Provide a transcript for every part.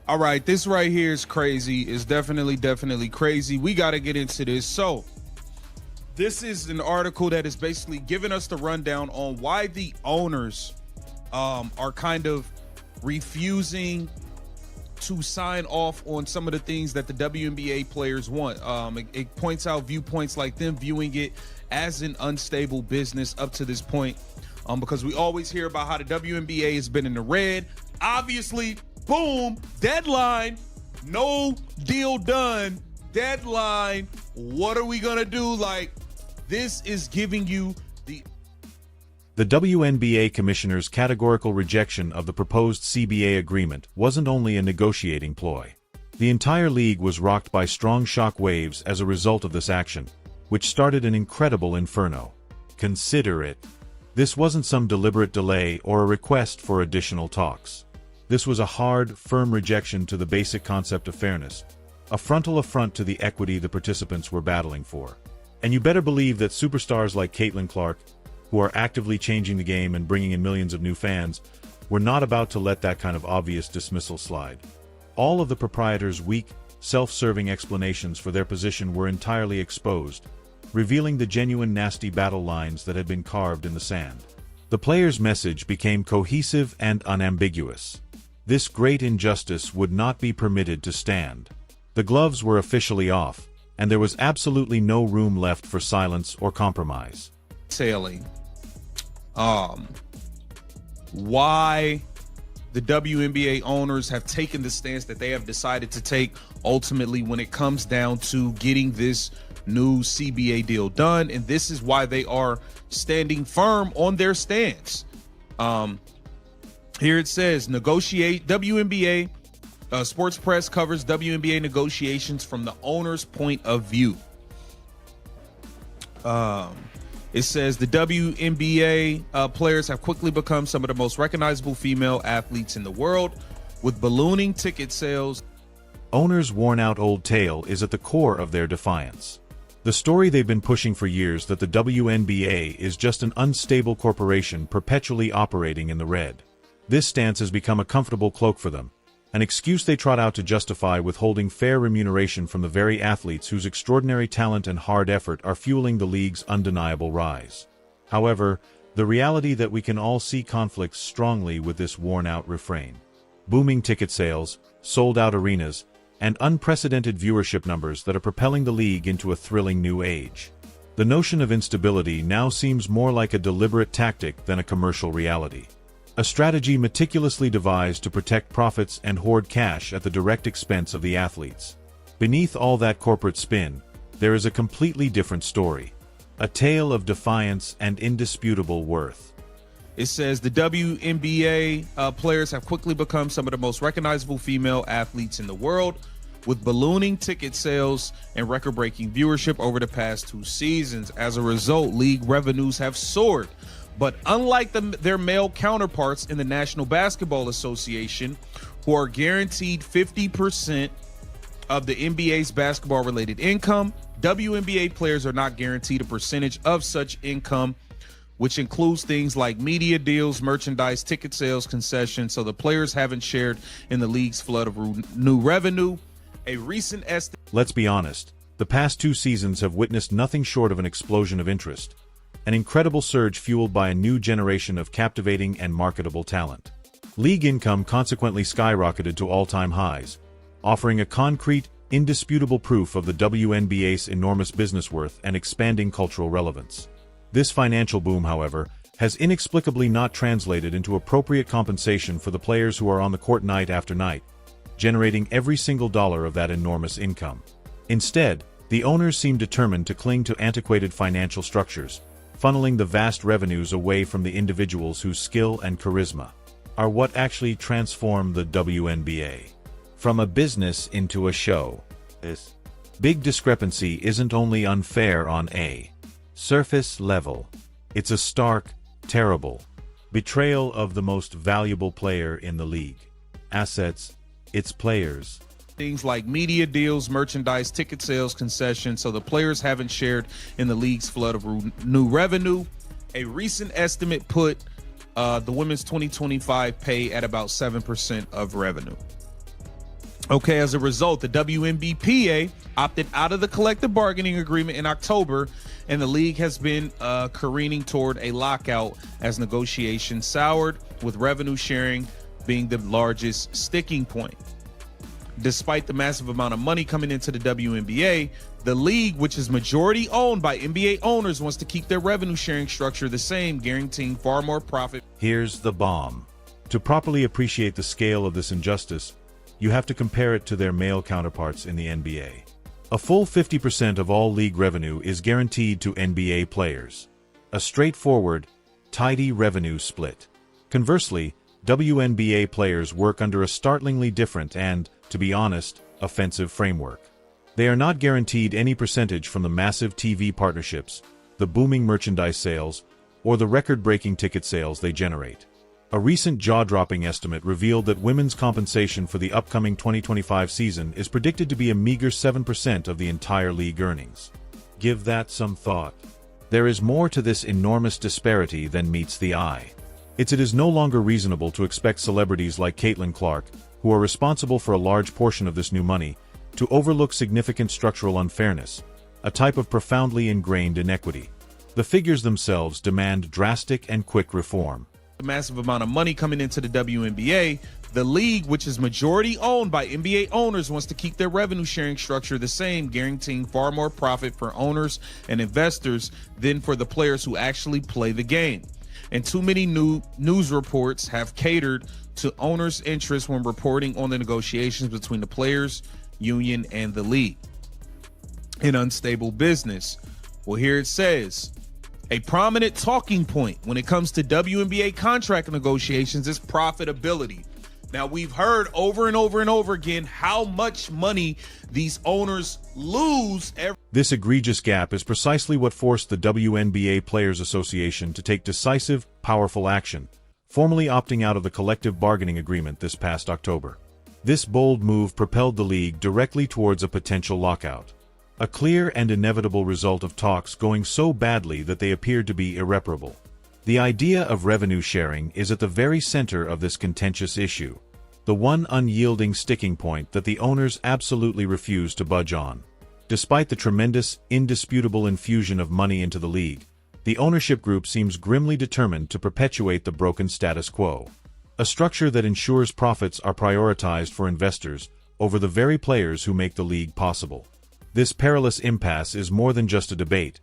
All right, this right here is crazy. It's definitely crazy. We got to get into this. So this is an article that is basically giving us the rundown on why the owners are kind of refusing to sign off on some of the things that the WNBA players want. It points out viewpoints like them viewing it as an unstable business up to this point, because we always hear about how the WNBA has been in the red. Obviously, boom, deadline, no deal done, deadline. What are we gonna do? Like, this is giving you The WNBA Commissioner's categorical rejection of the proposed CBA agreement wasn't only a negotiating ploy. The entire league was rocked by strong shock waves as a result of this action, which started an incredible inferno. Consider it. This wasn't some deliberate delay or a request for additional talks. This was a hard, firm rejection to the basic concept of fairness, a frontal affront to the equity the participants were battling for. And you better believe that superstars like Caitlin Clark, who are actively changing the game and bringing in millions of new fans, were not about to let that kind of obvious dismissal slide. All of the proprietors' weak, self-serving explanations for their position were entirely exposed, revealing the genuine nasty battle lines that had been carved in the sand. The players' message became cohesive and unambiguous. This great injustice would not be permitted to stand. The gloves were officially off, and there was absolutely no room left for silence or compromise. Sailing. Why the WNBA owners have taken the stance that they have decided to take ultimately when it comes down to getting this new CBA deal done, and this is why they are standing firm on their stance. Here it says, negotiate WNBA sports press covers WNBA negotiations from the owner's point of view. It says the WNBA players have quickly become some of the most recognizable female athletes in the world, with ballooning ticket sales. Owners' worn-out old tale is at the core of their defiance. The story they've been pushing for years that the WNBA is just an unstable corporation perpetually operating in the red. This stance has become a comfortable cloak for them, an excuse they trot out to justify withholding fair remuneration from the very athletes whose extraordinary talent and hard effort are fueling the league's undeniable rise. However, the reality that we can all see conflicts strongly with this worn-out refrain. Booming ticket sales, sold-out arenas, and unprecedented viewership numbers that are propelling the league into a thrilling new age. The notion of instability now seems more like a deliberate tactic than a commercial reality. A strategy meticulously devised to protect profits and hoard cash at the direct expense of the athletes. Beneath all that corporate spin, there is a completely different story. A tale of defiance and indisputable worth. It says the WNBA players have quickly become some of the most recognizable female athletes in the world, with ballooning ticket sales and record-breaking viewership over the past 2 seasons. As a result, league revenues have soared. But unlike their male counterparts in the National Basketball Association, who are guaranteed 50% of the NBA's basketball-related income, WNBA players are not guaranteed a percentage of such income, which includes things like media deals, merchandise, ticket sales, concessions, so the players haven't shared in the league's flood of new revenue. A recent estimate... Let's be honest, the past 2 seasons have witnessed nothing short of an explosion of interest. An incredible surge fueled by a new generation of captivating and marketable talent. League income consequently skyrocketed to all-time highs, offering a concrete, indisputable proof of the WNBA's enormous business worth and expanding cultural relevance. This financial boom, however, has inexplicably not translated into appropriate compensation for the players who are on the court night after night, generating every single dollar of that enormous income. Instead, the owners seem determined to cling to antiquated financial structures, funneling the vast revenues away from the individuals whose skill and charisma are what actually transform the WNBA from a business into a show. This big discrepancy isn't only unfair on a surface level, it's a stark, terrible betrayal of the most valuable player in the league. Assets, its players. Things like media deals, merchandise, ticket sales, concessions, so the players haven't shared in the league's flood of new revenue. A recent estimate put the women's 2025 pay at about 7% of revenue. Okay, as a result, the WNBPA opted out of the collective bargaining agreement in October, and the league has been careening toward a lockout as negotiations soured, with revenue sharing being the largest sticking point. Despite the massive amount of money coming into the WNBA, the league, which is majority owned by NBA owners, wants to keep their revenue sharing structure the same, guaranteeing far more profit. Here's the bomb. To properly appreciate the scale of this injustice, you have to compare it to their male counterparts in the NBA. A full 50% of all league revenue is guaranteed to NBA players. A straightforward, tidy revenue split. Conversely, WNBA players work under a startlingly different and, to be honest, offensive framework. They are not guaranteed any percentage from the massive TV partnerships, the booming merchandise sales, or the record-breaking ticket sales they generate. A recent jaw-dropping estimate revealed that women's compensation for the upcoming 2025 season is predicted to be a meager 7% of the entire league earnings. Give that some thought. There is more to this enormous disparity than meets the eye. It is no longer reasonable to expect celebrities like Caitlin Clark, who are responsible for a large portion of this new money, to overlook significant structural unfairness, a type of profoundly ingrained inequity. The figures themselves demand drastic and quick reform. The massive amount of money coming into the WNBA, the league, which is majority owned by NBA owners, wants to keep their revenue sharing structure the same, guaranteeing far more profit for owners and investors than for the players who actually play the game. And too many news reports have catered to owners' interests when reporting on the negotiations between the players' union and the league. An unstable business. Well, here it says, a prominent talking point when it comes to WNBA contract negotiations is profitability. Now, we've heard over and over and over again how much money these owners lose every. This egregious gap is precisely what forced the WNBA Players Association to take decisive, powerful action, formally opting out of the collective bargaining agreement this past October. This bold move propelled the league directly towards a potential lockout. A clear and inevitable result of talks going so badly that they appeared to be irreparable. The idea of revenue sharing is at the very center of this contentious issue, the one unyielding sticking point that the owners absolutely refuse to budge on. Despite the tremendous, indisputable infusion of money into the league, the ownership group seems grimly determined to perpetuate the broken status quo. A structure that ensures profits are prioritized for investors over the very players who make the league possible. This perilous impasse is more than just a debate.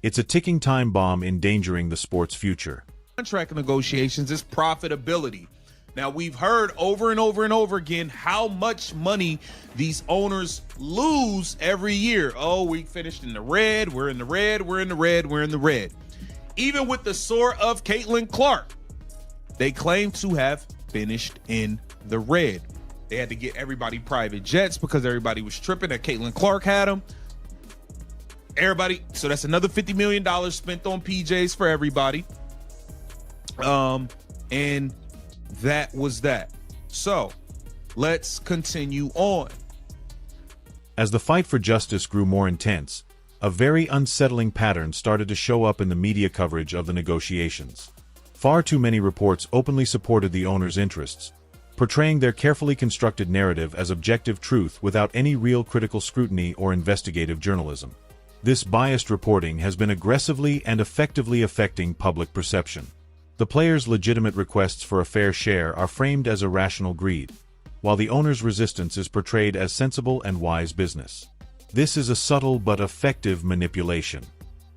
It's a ticking time bomb endangering the sport's future. Contract negotiations is profitability. Now, we've heard over and over and over again how much money these owners lose every year. Oh, we finished in the red, we're in the red, we're in the red, we're in the red. Even with the soar of Caitlin Clark, they claim to have finished in the red. They had to get everybody private jets because everybody was tripping that Caitlin Clark had them. Everybody, so that's another $50 million spent on PJs for everybody. And that was that. So let's continue on. As the fight for justice grew more intense, a very unsettling pattern started to show up in the media coverage of the negotiations. Far too many reports openly supported the owners' interests, portraying their carefully constructed narrative as objective truth without any real critical scrutiny or investigative journalism. This biased reporting has been aggressively and effectively affecting public perception. The players' legitimate requests for a fair share are framed as irrational greed, while the owners' resistance is portrayed as sensible and wise business. This is a subtle but effective manipulation.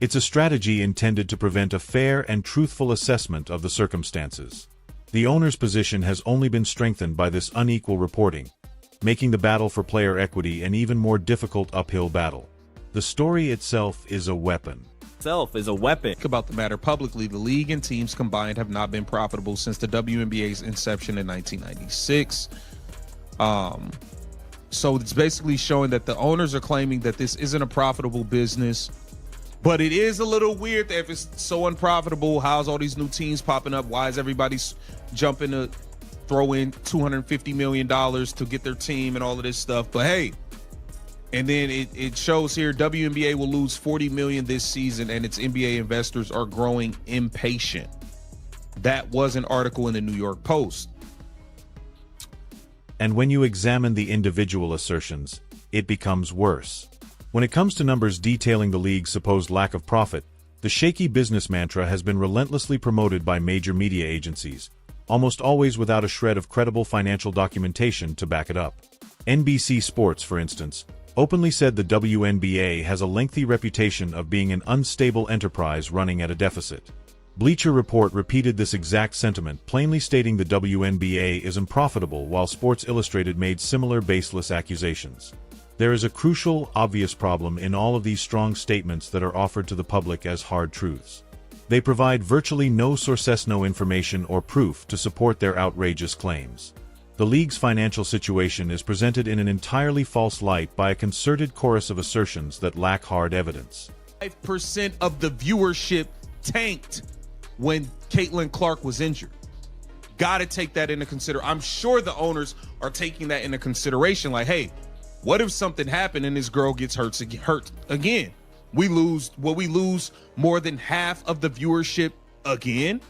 It's a strategy intended to prevent a fair and truthful assessment of the circumstances. The owner's position has only been strengthened by this unequal reporting, making the battle for player equity an even more difficult uphill battle. The story itself is a weapon. Think about the matter publicly. The league and teams combined have not been profitable since the WNBA's inception in 1996. So it's basically showing that the owners are claiming that this isn't a profitable business. But it is a little weird that if it's so unprofitable, how's all these new teams popping up? Why is everybody jumping to throw in $250 million to get their team and all of this stuff? But hey, and then it shows here WNBA will lose $40 million this season and its NBA investors are growing impatient. That was an article in the New York Post. And when you examine the individual assertions, it becomes worse. When it comes to numbers detailing the league's supposed lack of profit, the shaky business mantra has been relentlessly promoted by major media agencies, almost always without a shred of credible financial documentation to back it up. NBC Sports, for instance, openly said the WNBA has a lengthy reputation of being an unstable enterprise running at a deficit. Bleacher Report repeated this exact sentiment, plainly stating the WNBA is unprofitable, while Sports Illustrated made similar baseless accusations. There is a crucial, obvious problem in all of these strong statements that are offered to the public as hard truths. They provide virtually no sources, no information or proof to support their outrageous claims. The league's financial situation is presented in an entirely false light by a concerted chorus of assertions that lack hard evidence. 5% of the viewership tanked when Caitlin Clark was injured. Got to take that into consideration. I'm sure the owners are taking that into consideration. Like, hey, what if something happened and this girl gets hurt again? We lose more than half of the viewership again?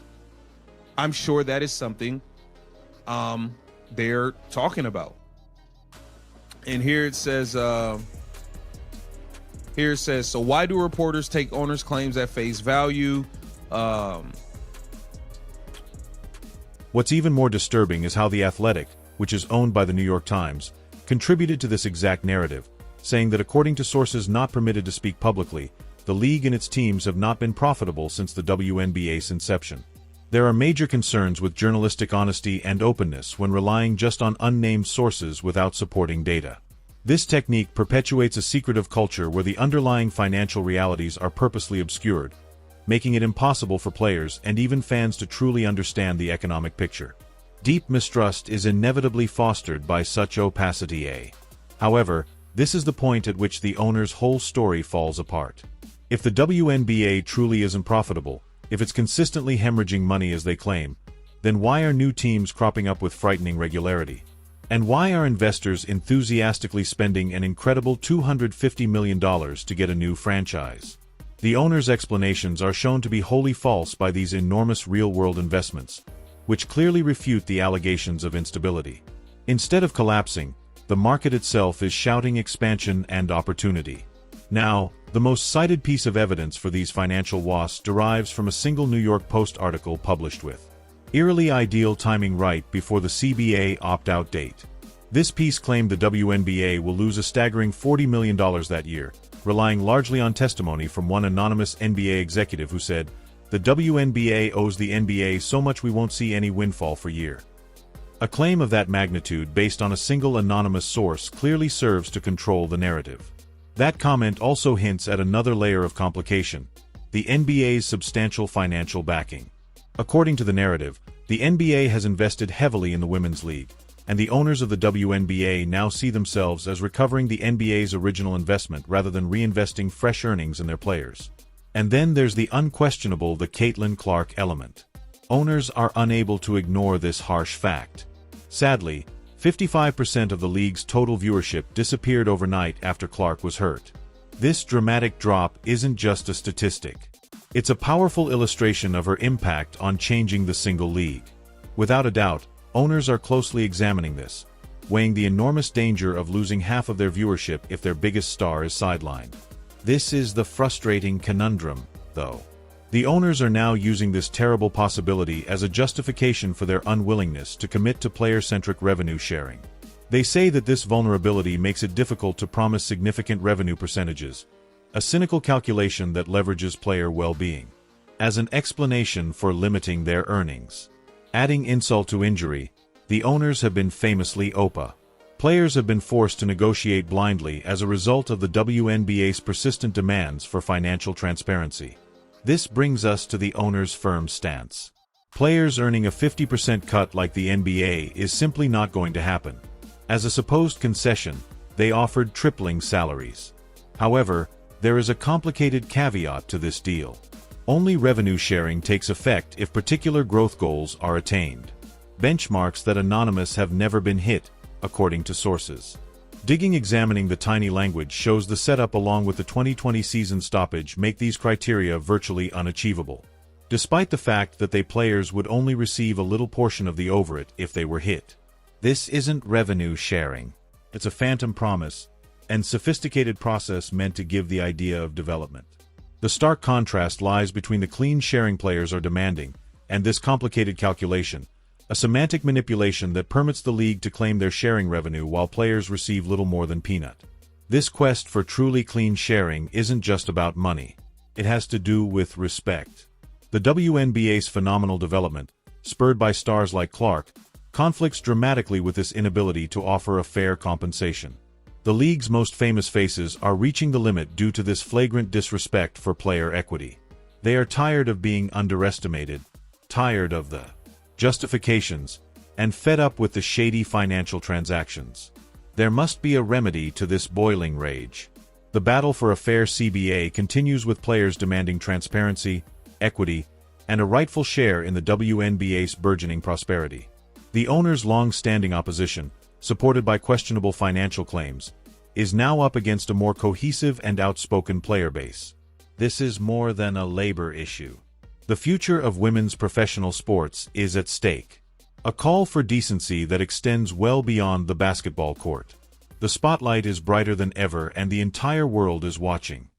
I'm sure that is something they're talking about. And here it says, so why do reporters take owners' claims at face value? What's even more disturbing is how The Athletic, which is owned by the New York Times, contributed to this exact narrative, saying that according to sources not permitted to speak publicly, the league and its teams have not been profitable since the WNBA's inception. There are major concerns with journalistic honesty and openness when relying just on unnamed sources without supporting data. This technique perpetuates a secretive culture where the underlying financial realities are purposely obscured, making it impossible for players and even fans to truly understand the economic picture. Deep mistrust is inevitably fostered by such opacity. However, this is the point at which the owner's whole story falls apart. If the WNBA truly isn't profitable, if it's consistently hemorrhaging money as they claim, then why are new teams cropping up with frightening regularity? And why are investors enthusiastically spending an incredible $250 million to get a new franchise? The owner's explanations are shown to be wholly false by these enormous real-world investments, which clearly refute the allegations of instability. Instead of collapsing, the market itself is shouting expansion and opportunity. Now, the most cited piece of evidence for these financial wasps derives from a single New York Post article published with eerily ideal timing right before the CBA opt-out date. This piece claimed the WNBA will lose a staggering $40 million that year, relying largely on testimony from one anonymous NBA executive who said, "The WNBA owes the NBA so much we won't see any windfall for year." A claim of that magnitude based on a single anonymous source clearly serves to control the narrative. That comment also hints at another layer of complication: the NBA's substantial financial backing. According to the narrative, the NBA has invested heavily in the Women's League, and the owners of the WNBA now see themselves as recovering the NBA's original investment rather than reinvesting fresh earnings in their players. And then there's the unquestionable Caitlin Clark element. Owners are unable to ignore this harsh fact. Sadly, 55% of the league's total viewership disappeared overnight after Clark was hurt. This dramatic drop isn't just a statistic. It's a powerful illustration of her impact on changing the single league. Without a doubt, owners are closely examining this, weighing the enormous danger of losing half of their viewership if their biggest star is sidelined. This is the frustrating conundrum, though. The owners are now using this terrible possibility as a justification for their unwillingness to commit to player-centric revenue sharing. They say that this vulnerability makes it difficult to promise significant revenue percentages, a cynical calculation that leverages player well-being, as an explanation for limiting their earnings. Adding insult to injury, the owners have been famously OPA. Players have been forced to negotiate blindly as a result of the WNBA's persistent demands for financial transparency. This brings us to the owner's firm stance. Players earning a 50% cut like the NBA is simply not going to happen. As a supposed concession, they offered tripling salaries. However, there is a complicated caveat to this deal. Only revenue sharing takes effect if particular growth goals are attained. Benchmarks that anonymous have never been hit, according to sources. Examining the tiny language shows the setup along with the 2020 season stoppage make these criteria virtually unachievable. Despite the fact that players would only receive a little portion of the over it if they were hit. This isn't revenue sharing. It's a phantom promise and sophisticated process meant to give the idea of development. The stark contrast lies between the clean sharing players are demanding and this complicated calculation, a semantic manipulation that permits the league to claim their sharing revenue while players receive little more than peanut. This quest for truly clean sharing isn't just about money. It has to do with respect. The WNBA's phenomenal development, spurred by stars like Clark, conflicts dramatically with this inability to offer a fair compensation. The league's most famous faces are reaching the limit due to this flagrant disrespect for player equity. They are tired of being underestimated, tired of the justifications, and fed up with the shady financial transactions. There must be a remedy to this boiling rage. The battle for a fair CBA continues with players demanding transparency, equity, and a rightful share in the WNBA's burgeoning prosperity. The owners' long-standing opposition, supported by questionable financial claims, is now up against a more cohesive and outspoken player base. This is more than a labor issue. The future of women's professional sports is at stake. A call for decency that extends well beyond the basketball court. The spotlight is brighter than ever and the entire world is watching.